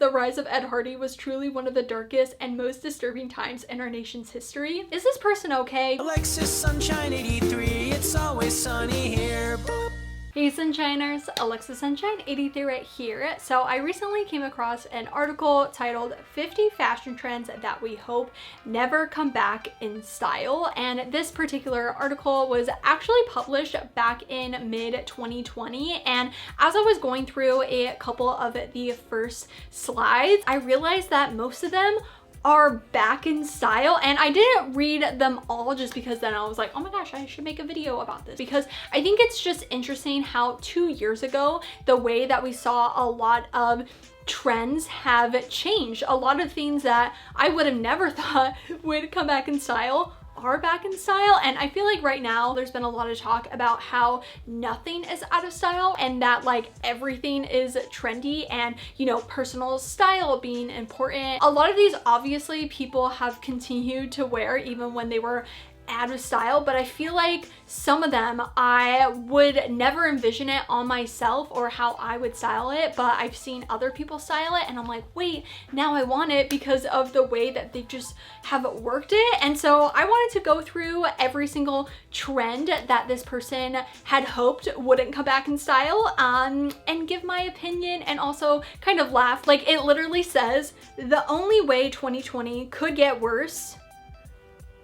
The rise of Ed Hardy was truly one of the darkest and most disturbing times in our nation's history. Is this person okay? Alexis Sunshine 83, it's always sunny here. Boop. Hey Sunshiners, Alexis Sunshine 83 right here. So I recently came across an article titled 50 Fashion Trends That We Hope Never Come Back in Style. And this particular article was actually published back in mid-2020. And as I was going through a couple of the first slides, I realized that most of them are back in style, and I didn't read them all just because then I was like, oh my gosh, I should make a video about this, because I think it's just interesting how 2 years ago the way that we saw a lot of trends have changed. A lot of things that I would have never thought would come back in style are back in style, and I feel like right now there's been a lot of talk about how nothing is out of style and that like everything is trendy, and you know, personal style being important. A lot of these obviously people have continued to wear even when they were out of style, but I feel like some of them I would never envision it on myself or how I would style it, but I've seen other people style it and I'm like, wait, now I want it because of the way that they just have worked it. And so I wanted to go through every single trend that this person had hoped wouldn't come back in style, and give my opinion and also kind of laugh. Like, it literally says the only way 2020 could get worse: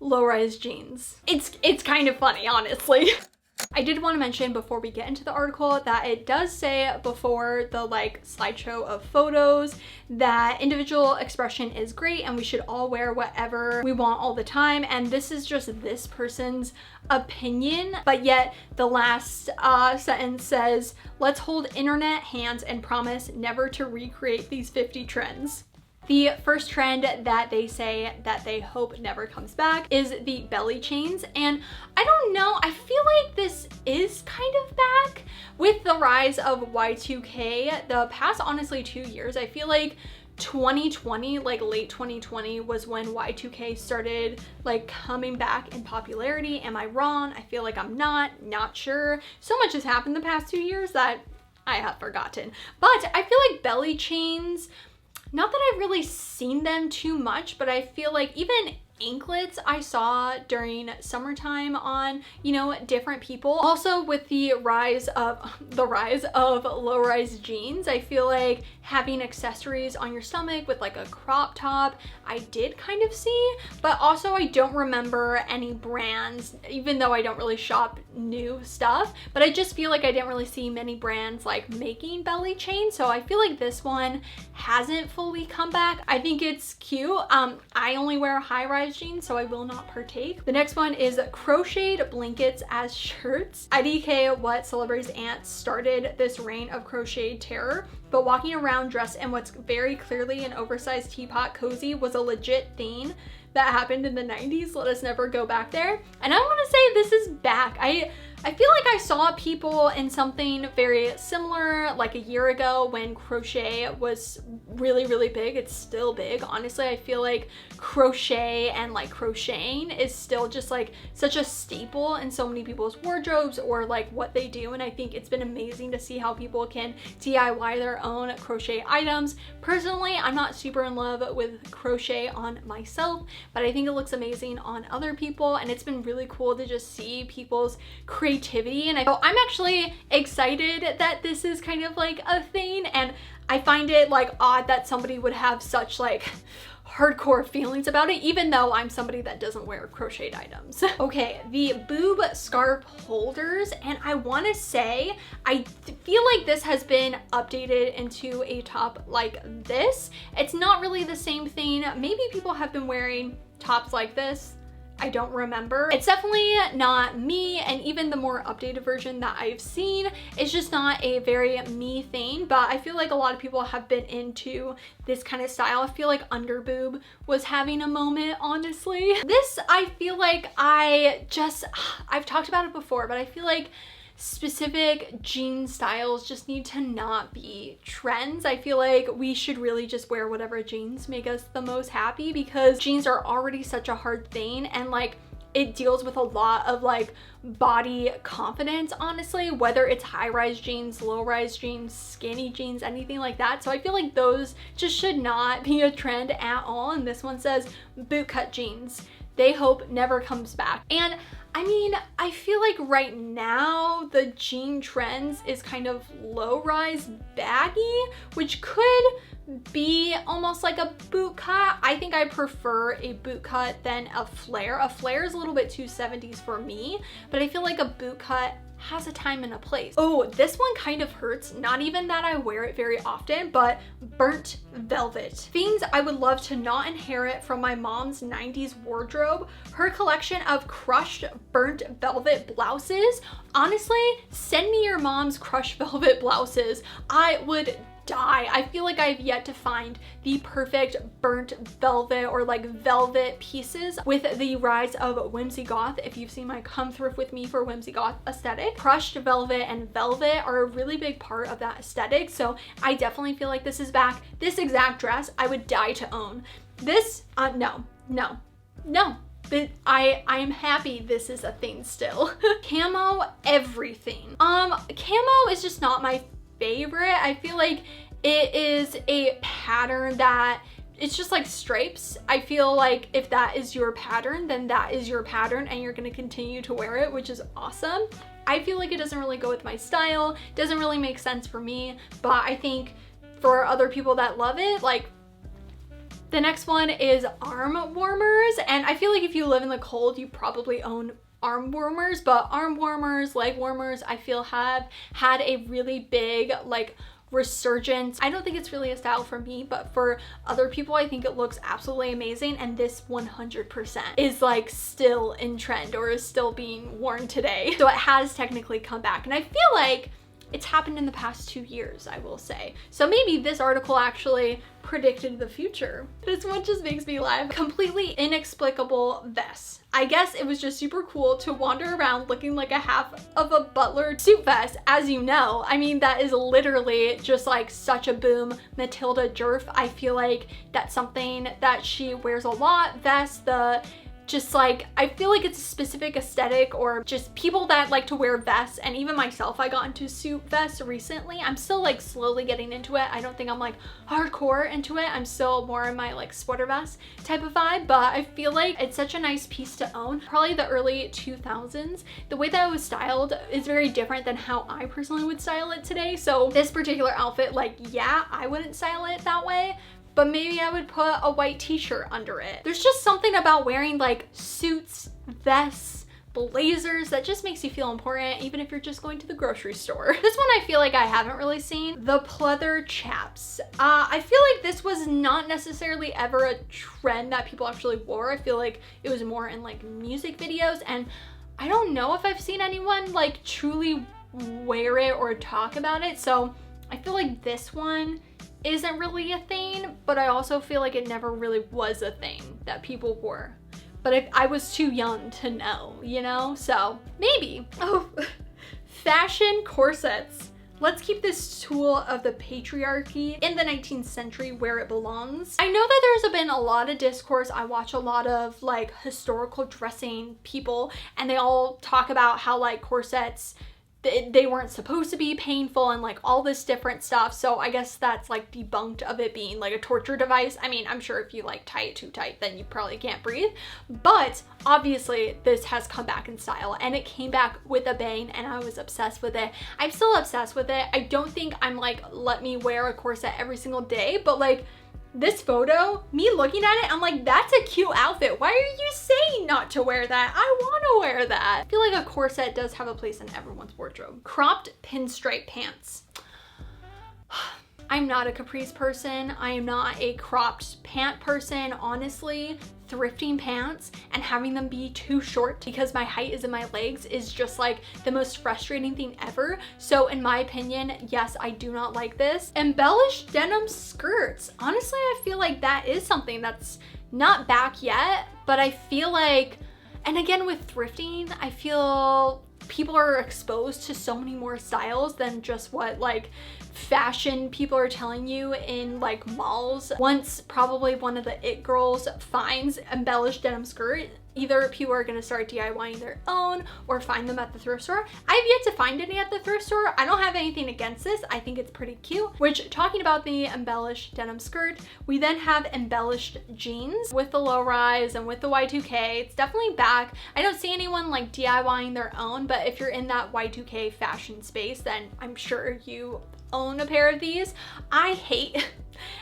low-rise jeans. It's kind of funny, honestly. I did want to mention before we get into the article that it does say before the like slideshow of photos that individual expression is great and we should all wear whatever we want all the time, and this is just this person's opinion, but yet the last sentence says, let's hold internet hands and promise never to recreate these 50 trends. The first trend that they say that they hope never comes back is the belly chains. And I don't know, I feel like this is kind of back with the rise of Y2K. The past, honestly, 2 years, I feel like 2020, like late 2020 was when Y2K started like coming back in popularity. Am I wrong? I feel like I'm not sure. So much has happened the past 2 years that I have forgotten. But I feel like belly chains, not that I've really seen them too much, but I feel like even anklets I saw during summertime on, you know, different people. Also with the rise of low-rise jeans, I feel like having accessories on your stomach with like a crop top, I did kind of see, but also I don't remember any brands, even though I don't really shop new stuff, but I just feel like I didn't really see many brands like making belly chains, so I feel like this one hasn't fully come back. I think it's cute. I only wear high-rise jeans, so I will not partake. The next one is crocheted blankets as shirts. IDK what celebrities' aunts started this reign of crocheted terror, but walking around dressed in what's very clearly an oversized teapot cozy was a legit thing that happened in the 90s. Let us never go back there. And I want to say this is back. I feel like I saw people in something very similar like a year ago when crochet was really, really big. It's still big. Honestly, I feel like crochet and like crocheting is still just like such a staple in so many people's wardrobes or like what they do. And I think it's been amazing to see how people can DIY their own crochet items. Personally, I'm not super in love with crochet on myself, but I think it looks amazing on other people. And it's been really cool to just see people's creativity, and I'm actually excited that this is kind of like a thing, and I find it like odd that somebody would have such like hardcore feelings about it, even though I'm somebody that doesn't wear crocheted items. Okay, the boob scarf holders, and I want to say I feel like this has been updated into a top like this. It's not really the same thing. Maybe people have been wearing tops like this, I don't remember. It's definitely not me, and even the more updated version that I've seen is just not a very me thing, but I feel like a lot of people have been into this kind of style. I feel like underboob was having a moment, honestly. This, I feel like I've talked about it before, but I feel like specific jean styles just need to not be trends. I feel like we should really just wear whatever jeans make us the most happy, because jeans are already such a hard thing, and like it deals with a lot of like body confidence, honestly, whether it's high-rise jeans, low-rise jeans, skinny jeans, anything like that. So I feel like those just should not be a trend at all. And this one says bootcut jeans, they hope never comes back. And I mean, I feel like right now the jean trends is kind of low-rise baggy, which could be almost like a boot cut. I think I prefer a boot cut than a flare. A flare is a little bit too 70s for me, but I feel like a boot cut has a time and a place. Oh, this one kind of hurts. Not even that I wear it very often, but burnt velvet. Things I would love to not inherit from my mom's 90s wardrobe. Her collection of crushed burnt velvet blouses. Honestly, send me your mom's crushed velvet blouses. I would die. I feel like I've yet to find the perfect burnt velvet or like velvet pieces with the rise of whimsy goth. If you've seen my come thrift with me for whimsy goth aesthetic, crushed velvet and velvet are a really big part of that aesthetic. So I definitely feel like this is back. This exact dress I would die to own. This, no. But I am happy this is a thing still. Camo everything. Camo is just not my favorite. I feel like it is a pattern that it's just like stripes. I feel like if that is your pattern, then that is your pattern and you're gonna continue to wear it, which is awesome. I feel like it doesn't really go with my style, doesn't really make sense for me, but I think for other people that love it, like, the next one is arm warmers. And I feel like if you live in the cold, you probably own arm warmers, but arm warmers, leg warmers, I feel have had a really big like resurgence. I don't think it's really a style for me, but for other people, I think it looks absolutely amazing. And this 100% is like still in trend or is still being worn today. So it has technically come back. And I feel like it's happened in the past 2 years, I will say. So maybe this article actually predicted the future. This one just makes me laugh. Completely inexplicable vests. I guess it was just super cool to wander around looking like a half of a butler suit vest, as you know. I mean, that is literally just like such a boom Matilda Jerf. I feel like that's something that she wears a lot. Vests, just like, I feel like it's a specific aesthetic or just people that like to wear vests. And even myself, I got into suit vests recently. I'm still like slowly getting into it. I don't think I'm like hardcore into it. I'm still more in my like sweater vest type of vibe, but I feel like it's such a nice piece to own. Probably the early 2000s. The way that it was styled is very different than how I personally would style it today. So this particular outfit, like, yeah, I wouldn't style it that way, but maybe I would put a white t-shirt under it. There's just something about wearing like suits, vests, blazers that just makes you feel important, even if you're just going to the grocery store. This one I feel like I haven't really seen. The Pleather Chaps. I feel like this was not necessarily ever a trend that people actually wore. I feel like it was more in like music videos, and I don't know if I've seen anyone like truly wear it or talk about it. So I feel like this one isn't really a thing, but I also feel like it never really was a thing that people wore. But I was too young to know, you know? So maybe. Oh, fashion corsets. Let's keep this tool of the patriarchy in the 19th century where it belongs. I know that there's been a lot of discourse. I watch a lot of like historical dressing people, and they all talk about how like corsets, they weren't supposed to be painful and like all this different stuff. So I guess that's like debunked of it being like a torture device. I mean, I'm sure if you like tie it too tight, then you probably can't breathe. But obviously this has come back in style, and it came back with a bang, and I was obsessed with it. I'm still obsessed with it. I don't think I'm like, let me wear a corset every single day, but like, this photo, me looking at it, I'm like, that's a cute outfit. Why are you saying not to wear that? I want to wear that. I feel like a corset does have a place in everyone's wardrobe. Cropped pinstripe pants. I'm not a capris person. I am not a cropped pant person, honestly. Thrifting pants and having them be too short because my height is in my legs is just like the most frustrating thing ever. So in my opinion, yes, I do not like this. Embellished denim skirts. Honestly, I feel like that is something that's not back yet, but I feel like, and again with thrifting, I feel people are exposed to so many more styles than just what like fashion people are telling you in like malls. Once probably one of the it girls finds embellished denim skirt, either people are gonna start DIYing their own or find them at the thrift store. I've yet to find any at the thrift store. I don't have anything against this. I think it's pretty cute. Which, talking about the embellished denim skirt, we then have embellished jeans with the low rise and with the Y2K. It's definitely back. I don't see anyone like DIYing their own, but if you're in that Y2K fashion space, then I'm sure you own a pair of these. I hate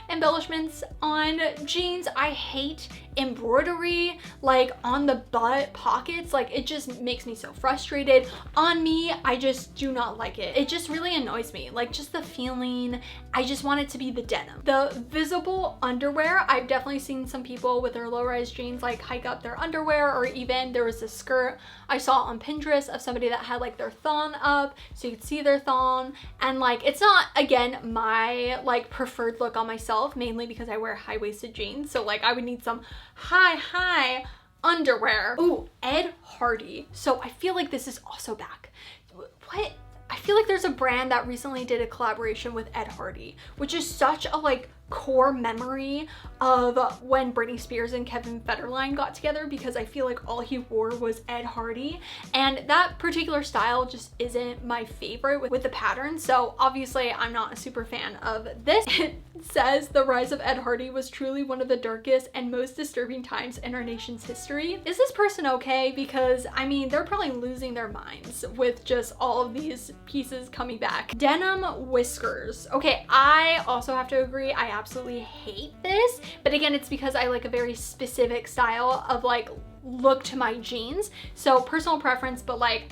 embellishments on jeans. I hate embroidery like on the butt pockets. Like, it just makes me so frustrated. On me, I just do not like it. It just really annoys me. Like, just the feeling, I just want it to be the denim. The visible underwear, I've definitely seen some people with their low-rise jeans like hike up their underwear, or even there was a skirt I saw on Pinterest of somebody that had like their thong up so you could see their thong, and like, it's not, again, my like preferred look on myself, mainly because I wear high-waisted jeans, so like I would need some high underwear. Ooh, Ed Hardy. So I feel like this is also back. What? I feel like there's a brand that recently did a collaboration with Ed Hardy, which is such a like core memory of when Britney Spears and Kevin Federline got together, because I feel like all he wore was Ed Hardy, and that particular style just isn't my favorite with the pattern. So obviously I'm not a super fan of this. It says the rise of Ed Hardy was truly one of the darkest and most disturbing times in our nation's history. Is this person okay? Because I mean, they're probably losing their minds with just all of these pieces coming back. Denim Whiskers. Okay, I also have to agree, I absolutely hate this, but again, it's because I like a very specific style of like look to my jeans. So personal preference, but like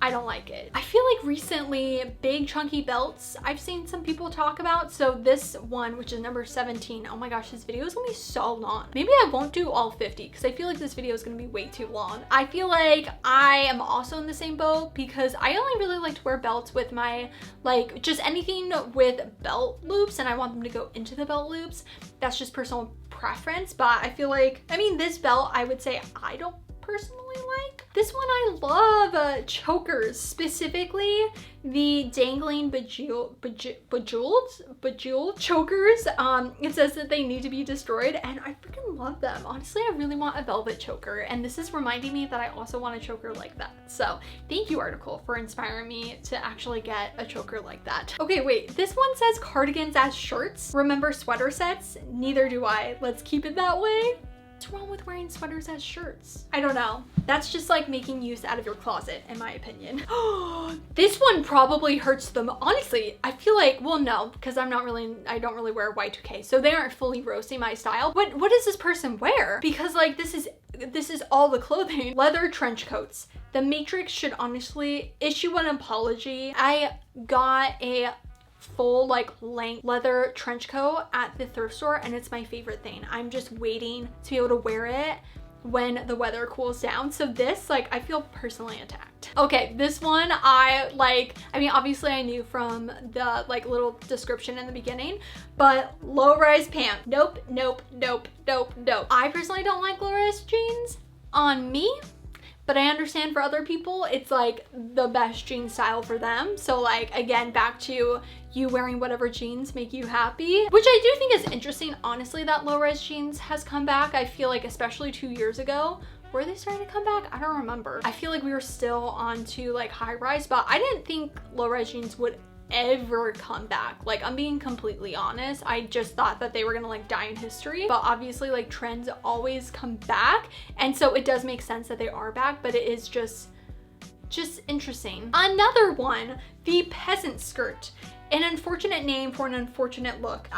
I don't like it. I feel like recently big chunky belts I've seen some people talk about. So this one, which is number 17, oh my gosh, this video is gonna be so long. Maybe I won't do all 50 because I feel like this video is gonna be way too long. I feel like I am also in the same boat because I only really like to wear belts with my, like, just anything with belt loops, and I want them to go into the belt loops. That's just personal preference, but I feel like, I mean, this belt I would say I don't personally like. This one I love, chokers, specifically the dangling bejeweled chokers. It says that they need to be destroyed, and I freaking love them. Honestly, I really want a velvet choker, and this is reminding me that I also want a choker like that. So thank you, article, for inspiring me to actually get a choker like that. Okay, wait, this one says cardigans as shirts. Remember sweater sets? Neither do I. Let's keep it that way. What's wrong with wearing sweaters as shirts? I don't know. That's just like making use out of your closet, in my opinion. This one probably hurts them. Honestly, I feel like, well, no, because I don't really wear Y2K, so they aren't fully roasting my style. What does this person wear? Because like, this is all the clothing. Leather trench coats. The Matrix should honestly issue an apology. I got a full like length leather trench coat at the thrift store, and it's my favorite thing. I'm just waiting to be able to wear it when the weather cools down. So this, like, I feel personally attacked. Okay, this one I mean, obviously I knew from the like little description in the beginning, but low-rise pant. Nope. I personally don't like low-rise jeans on me, but I understand for other people, it's like the best jean style for them. So like, again, back to you wearing whatever jeans make you happy, which I do think is interesting, honestly, that low-rise jeans has come back. I feel like, especially 2 years ago, were they starting to come back? I don't remember. I feel like we were still on to like high-rise, but I didn't think low-rise jeans would ever come back. Like, I'm being completely honest. I just thought that they were gonna like die in history, but obviously like trends always come back, and so it does make sense that they are back, but it is just interesting. Another one, the peasant skirt. An unfortunate name for an unfortunate look.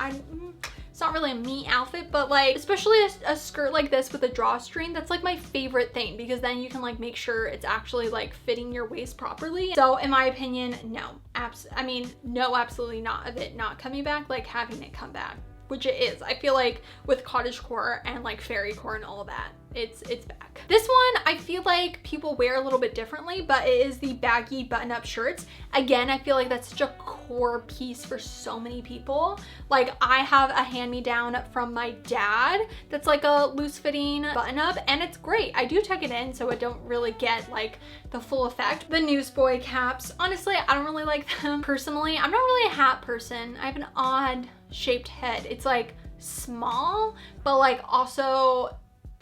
It's not really a me outfit, but like, especially a skirt like this with a drawstring, that's like my favorite thing, because then you can like make sure it's actually like fitting your waist properly. So in my opinion, no, absolutely not of it not coming back, like having it come back, which it is. I feel like with cottagecore and like fairycore and all of that, it's back. This one, I feel like people wear a little bit differently, but it is the baggy button-up shirts. Again, I feel like that's such a core piece for so many people. Like, I have a hand-me-down from my dad that's like a loose-fitting button-up, and it's great. I do tuck it in, so I don't really get like the full effect. The Newsboy caps, honestly, I don't really like them personally. I'm not really a hat person. I have an odd shaped head. It's like small, but like also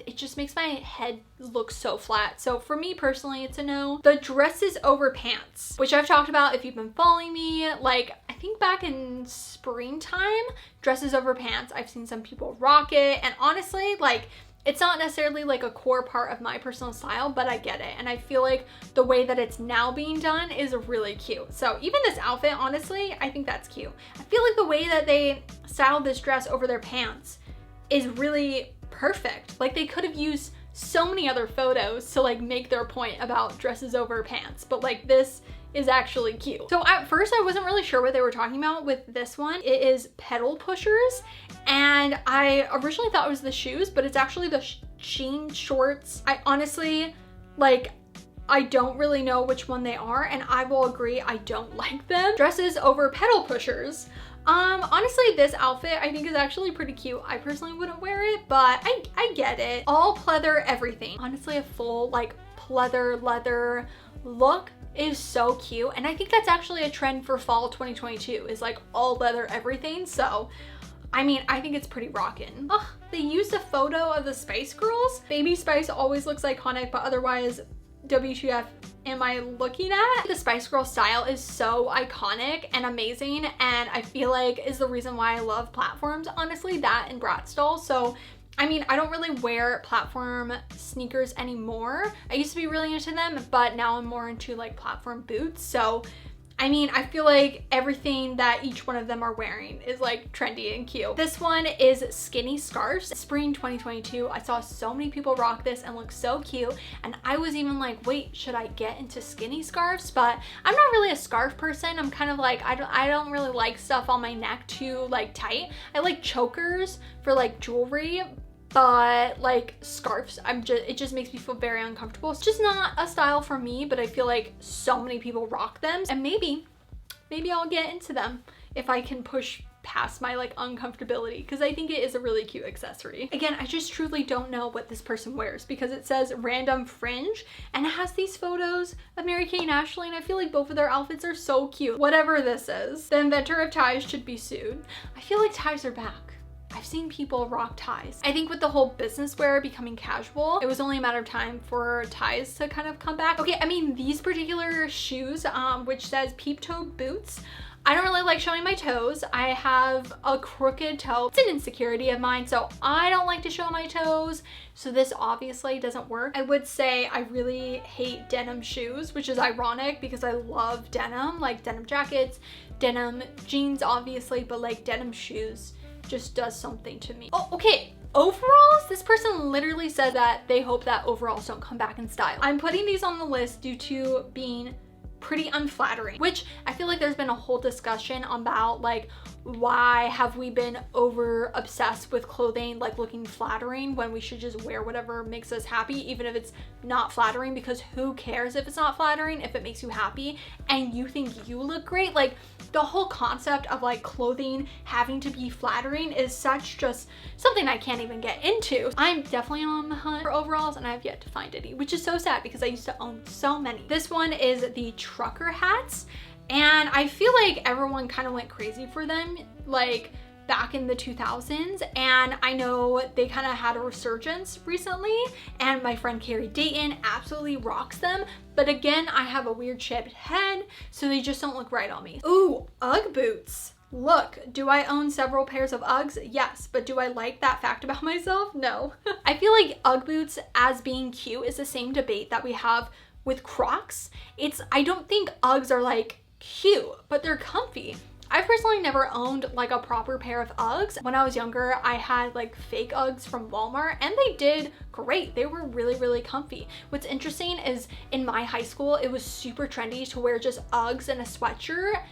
it just makes my head look so flat. So for me personally, it's a no. The dresses over pants, which I've talked about if you've been following me, like I think back in springtime, dresses over pants, I've seen some people rock it. And honestly, like it's not necessarily like a core part of my personal style, but I get it. And I feel like the way that it's now being done is really cute. So even this outfit, honestly, I think that's cute. I feel like the way that they styled this dress over their pants is really perfect. Like they could have used so many other photos to like make their point about dresses over pants, but like this is actually cute. So at first I wasn't really sure what they were talking about with this one. It is pedal pushers, and I originally thought it was the shoes, but it's actually the jean shorts. I honestly, like, I don't really know which one they are, and I will agree I don't like them. Dresses over pedal pushers. Honestly, this outfit I think is actually pretty cute. I personally wouldn't wear it, but I get it. All pleather everything. Honestly, a full like pleather leather look is so cute. And I think that's actually a trend for fall 2022 is like all leather everything. So, I mean, I think it's pretty rockin'. Ugh, they used a photo of the Spice Girls. Baby Spice always looks iconic, but otherwise, WTF am I looking at? The Spice Girl style is so iconic and amazing, and I feel like is the reason why I love platforms, honestly, that and Bratz. So I mean, I don't really wear platform sneakers anymore. I used to be really into them, but now I'm more into like platform boots. So I mean, I feel like everything that each one of them are wearing is like trendy and cute. This one is skinny scarves. Spring 2022, I saw so many people rock this and look so cute. And I was even like, wait, should I get into skinny scarves? But I'm not really a scarf person. I'm kind of like, I don't really like stuff on my neck too like tight. I like chokers for like jewelry, but like scarves, it just makes me feel very uncomfortable. It's just not a style for me, but I feel like so many people rock them, and maybe I'll get into them if I can push past my like uncomfortability, because I think it is a really cute accessory. Again, I just truly don't know what this person wears because it says random fringe and it has these photos of Mary-Kate and Ashley, and I feel like both of their outfits are so cute. Whatever this is, the inventor of ties should be sued. I feel like ties are back. I've seen people rock ties. I think with the whole business wear becoming casual, it was only a matter of time for ties to kind of come back. Okay, I mean, these particular shoes, which says Peep Toe Boots, I don't really like showing my toes. I have a crooked toe. It's an insecurity of mine, so I don't like to show my toes. So this obviously doesn't work. I would say I really hate denim shoes, which is ironic because I love denim, like denim jackets, denim jeans, obviously, but like denim shoes just does something to me. Oh, okay. Overalls, this person literally said that they hope that overalls don't come back in style. I'm putting these on the list due to being pretty unflattering, which I feel like there's been a whole discussion about like why have we been over obsessed with clothing like looking flattering when we should just wear whatever makes us happy, even if it's not flattering, because who cares if it's not flattering if it makes you happy and you think you look great. Like the whole concept of like clothing having to be flattering is such just something I can't even get into. I'm definitely on the hunt for overalls and I have yet to find any, which is so sad because I used to own so many. This one is the trucker hats, and I feel like everyone kind of went crazy for them like back in the 2000s, and I know they kind of had a resurgence recently, and my friend Carrie Dayton absolutely rocks them, but again, I have a weird shaped head, so they just don't look right on me. Ooh, Ugg boots. Look, do I own several pairs of Uggs? Yes, but do I like that fact about myself? No. I feel like Ugg boots as being cute is the same debate that we have with Crocs. I don't think Uggs are like cute, but they're comfy. I personally never owned like a proper pair of Uggs. When I was younger, I had like fake Uggs from Walmart and they did great. They were really, really comfy. What's interesting is in my high school, it was super trendy to wear just Uggs and a sweatshirt,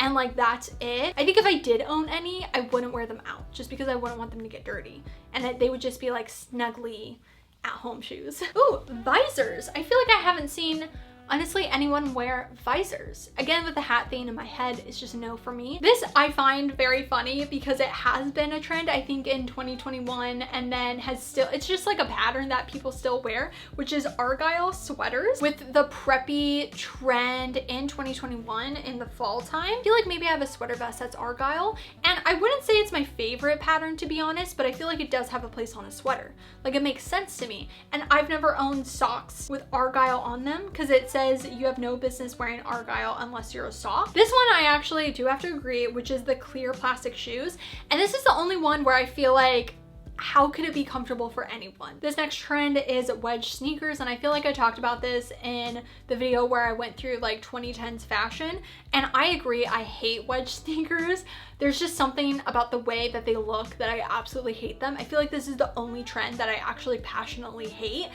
and like that's it. I think if I did own any, I wouldn't wear them out just because I wouldn't want them to get dirty, and they would just be like snuggly at home shoes. Ooh, visors. I feel like I haven't seen Honestly, anyone wear visors? Again, with the hat thing in my head, it's just a no for me. This I find very funny because it has been a trend, I think, in 2021, and then it's just like a pattern that people still wear, which is Argyle sweaters with the preppy trend in 2021 in the fall time. I feel like maybe I have a sweater vest that's Argyle, and I wouldn't say it's my favorite pattern, to be honest, but I feel like it does have a place on a sweater. Like, it makes sense to me. And I've never owned socks with Argyle on them because it says you have no business wearing Argyle unless you're a sock. This one I actually do have to agree, which is the clear plastic shoes. And this is the only one where I feel like, how could it be comfortable for anyone? This next trend is wedge sneakers, and I feel like I talked about this in the video where I went through like 2010s fashion, and I agree, I hate wedge sneakers. There's just something about the way that they look that I absolutely hate them. I feel like this is the only trend that I actually passionately hate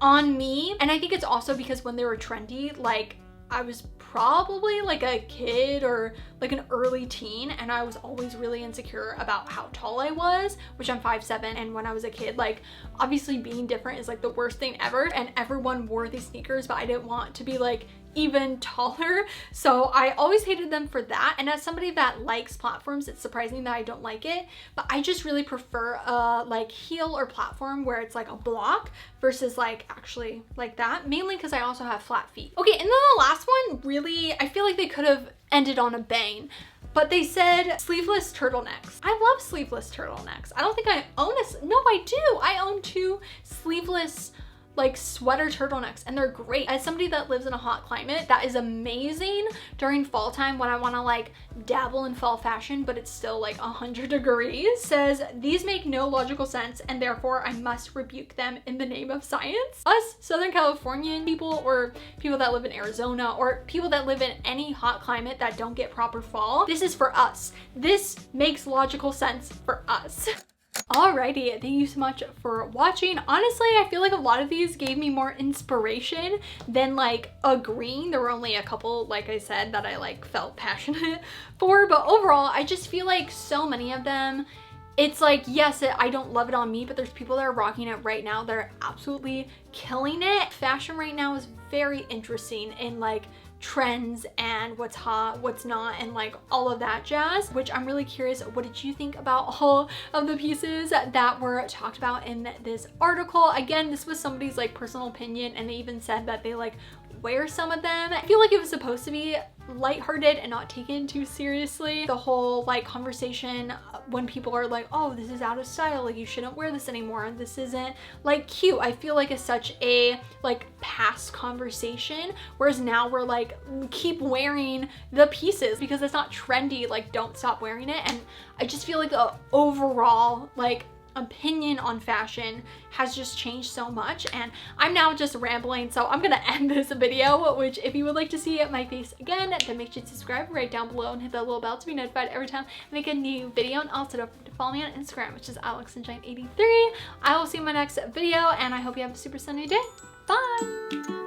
on me, and I think it's also because when they were trendy, like, I was probably like a kid or like an early teen, and I was always really insecure about how tall I was, which I'm 5'7", and when I was a kid, like, obviously being different is like the worst thing ever, and everyone wore these sneakers, but I didn't want to be like even taller, so I always hated them for that. And as somebody that likes platforms, it's surprising that I don't like it, but I just really prefer a like heel or platform where it's like a block versus like actually like that, mainly because I also have flat feet. Okay, and then the last one, really, I feel like they could have ended on a bang, but they said sleeveless turtlenecks. I love sleeveless turtlenecks. I don't think I own no, I do. I own 2 sleeveless like sweater turtlenecks, and they're great. As somebody that lives in a hot climate, that is amazing during fall time when I want to like dabble in fall fashion, but it's still like 100 degrees. Says these make no logical sense, and therefore I must rebuke them in the name of science. Us Southern Californian people, or people that live in Arizona, or people that live in any hot climate that don't get proper fall, this is for us. This makes logical sense for us. Alrighty, thank you so much for watching. Honestly, I feel like a lot of these gave me more inspiration than like agreeing. There were only a couple, like I said, that I like felt passionate for, but overall, I just feel like so many of them, it's like, yes, I don't love it on me, but there's people that are rocking it right now that are absolutely killing it. Fashion right now is very interesting in like trends and what's hot, what's not, and like all of that jazz, which I'm really curious, what did you think about all of the pieces that were talked about in this article? Again, this was somebody's like personal opinion, and they even said that they like wear some of them. I feel like it was supposed to be lighthearted and not taken too seriously. The whole like conversation when people are like, oh, this is out of style, like you shouldn't wear this anymore, and this isn't like cute, I feel like it's such a like past conversation, whereas now we're like, keep wearing the pieces because it's not trendy, like don't stop wearing it. And I just feel like the overall like opinion on fashion has just changed so much, and I'm now just rambling, so I'm gonna end this video, which if you would like to see my face again, then make sure to subscribe right down below and hit that little bell to be notified every time I make a new video. And also don't forget to follow me on Instagram, which is AlexSunshine83. I will see you in my next video, and I hope you have a super sunny day. Bye!